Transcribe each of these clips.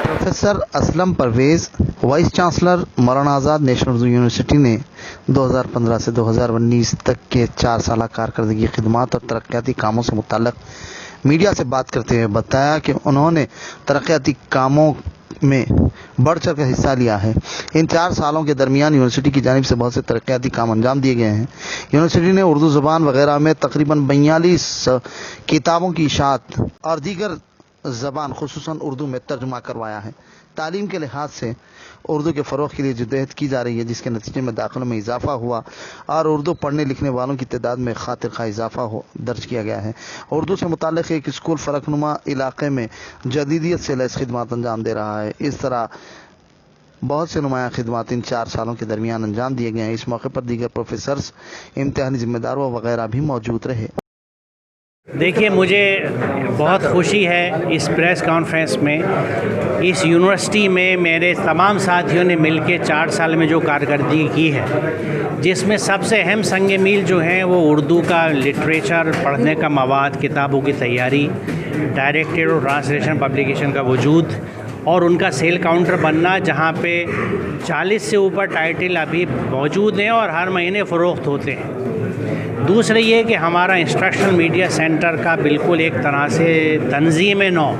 Professor Aslam Parvez, vice chancellor Maulana Azad national Urdu university ने 2015 से 2019 तक के 4 साल कारकर्दगी खिदमात और तरक्याती कामों से मुताल्लिक मीडिया से बात करते हुए बताया कि उन्होंने तरक्याती कामों में बढ़ चढ़ कर हिस्सा लिया है। इन 4 सालों के दरमियान यूनिवर्सिटी की जानिब से बहुत से तरक्याती काम अंजाम दिए गए हैं। यूनिवर्सिटी ने उर्दू ज़बान वगैरह में तकरीबन 42 किताबों की इशाअत और दीगर ज़बान खुसूसन उर्दू में तर्जुमा करवाया है। तालीम के लिहाज से उर्दू के फ़रोग़ के लिए जद्दोजहद की जा रही है, जिसके नतीजे में दाखिलों में इजाफ़ा हुआ और उर्दू पढ़ने लिखने वालों की तादाद में खातिर खा इजाफ़ा दर्ज किया गया है। उर्दू से मुताल्लिक़ एक स्कूल फ़लकनुमा इलाक़े में जदीदियत से लैस खिदमात अंजाम दे रहा है। इस तरह बहुत से नुमायाँ खिदमात इन 4 सालों के दरमियान अंजाम दिए गए हैं। इस मौके पर दीगर प्रोफेसर्स, इम्तिहानी ज़िम्मेदारों वगैरह भी मौजूद रहे। देखिए, मुझे बहुत खुशी है इस प्रेस कॉन्फ्रेंस में इस यूनिवर्सिटी में मेरे तमाम साथियों ने मिलकर 4 साल में जो कारकर्दगी की है, जिसमें सबसे अहम संग मील जो हैं वो उर्दू का लिटरेचर, पढ़ने का मवाद, किताबों की तैयारी, डायरेक्टेड और ट्रांसलेशन पब्लिकेशन का वजूद और उनका सेल काउंटर बनना, जहाँ पे 40 से ऊपर टाइटल अभी मौजूद हैं और हर महीने फ़रोख्त होते हैं। दूसरा ये कि हमारा इंस्ट्रक्शनल मीडिया सेंटर का बिल्कुल एक तरह से तंजीम नौ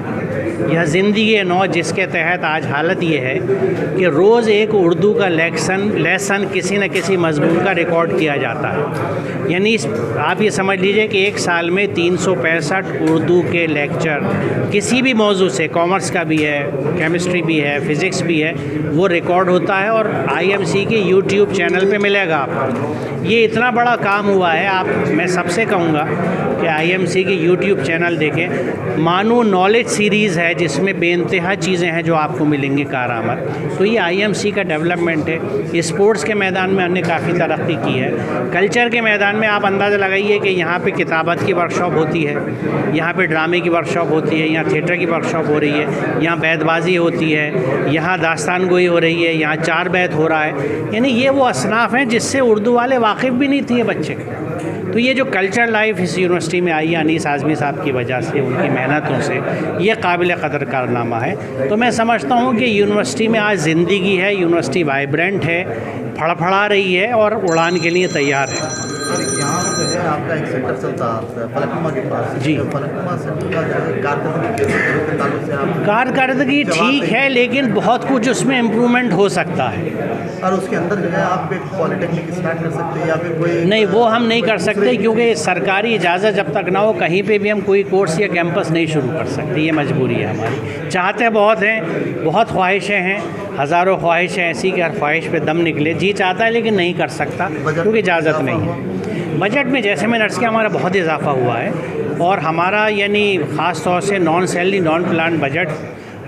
या ज़िंदगी नौ, जिसके तहत आज हालत ये है कि रोज़ एक उर्दू का लेसन किसी न किसी मज़मून का रिकॉर्ड किया जाता है। यानी आप ये समझ लीजिए कि एक साल में 365 उर्दू के लेक्चर किसी भी मौजू से, कॉमर्स का भी है, केमिस्ट्री भी है, फ़िज़िक्स भी है, वो रिकॉर्ड होता है और IMC के यूट्यूब चैनल पे मिलेगा आपको। ये इतना बड़ा काम हुआ है। मैं सबसे कहूँगा कि IMC के यूट्यूब चैनल देखें। मानो नॉलेज सीरीज़ है जिसमें बेइंतहा चीज़ें हैं जो आपको मिलेंगी कारआमद। तो ये IMC का डेवलपमेंट है। स्पोर्ट्स के मैदान में हमने काफ़ी तरक्की की है। कल्चर के मैदान में आप अंदाज़ा लगाइए कि यहाँ पे किताबत की वर्कशॉप होती है, यहाँ पे ड्रामे की वर्कशॉप होती है, यहाँ थिएटर की वर्कशॉप हो रही है, यहाँ बैतबाजी होती है, यहाँ दास्तान गोई हो रही है, यहाँ 4 बैत हो रहा है। यानी ये वो असनाफ़ हैं जिससे उर्दू वाले वाकिफ़ भी नहीं थे बच्चे। तो ये जो कल्चर लाइफ इस यूनिवर्सिटी में आई है अनीस आज़मी साहब की वजह से, उनकी मेहनतों से, ये काबिल क़दर कारनामा है। तो मैं समझता हूँ कि यूनिवर्सिटी में आज ज़िंदगी है, यूनिवर्सिटी वाइब्रेंट है, फड़फड़ा रही है और उड़ान के लिए तैयार है। यहाँ जो है आपका एक सेंटर चलता है फलकनुमा के पास जी। फलकनुमा सेंटर का जो है कारकर्दगी ठीक है, लेकिन बहुत कुछ उसमें इम्प्रूवमेंट हो सकता है। और उसके अंदर जो है आप एक पॉलिटेक्निक स्टार्ट कर सकते हैं या फिर कोई नहीं, वो हम नहीं कर सकते क्योंकि सरकारी इजाज़त जब तक ना हो कहीं पे भी हम कोई कोर्स या कैंपस नहीं शुरू कर सकते। ये मजबूरी है हमारी। चाहते बहुत हैं, बहुत ख्वाहिशें हैं, हज़ारों ख्वाहिशें ऐसी कि हर ख्वाहिश पे दम निकले। जी चाहता है लेकिन नहीं कर सकता क्योंकि इजाज़त नहीं है। बजट में जैसे मैंने अर्ज़ किया हमारा बहुत इजाफा हुआ है और हमारा यानी ख़ास तौर से non salary non plan budget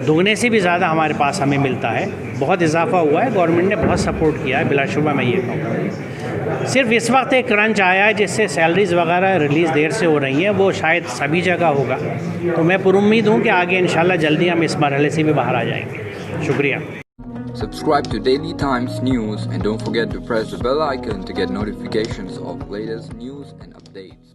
दुगने से भी ज़्यादा हमारे पास हमें मिलता है। बहुत इजाफा हुआ है, गवर्नमेंट ने बहुत सपोर्ट किया है, बिलाशुबा मैं ये कहूँगा। सिर्फ इस वक्त एक क्रंच आया है जिससे सैलरीज़ वगैरह रिलीज़ देर से हो रही हैं, वो शायद सभी जगह होगा। तो मैं पुरुम्मीद हूँ कि आगे इंशाल्लाह जल्दी हम इस मरहले से भी बाहर आ जाएंगे। शुक्रिया। Subscribe to Daily Times News and don't forget to press the bell icon to get notifications of latest news and updates.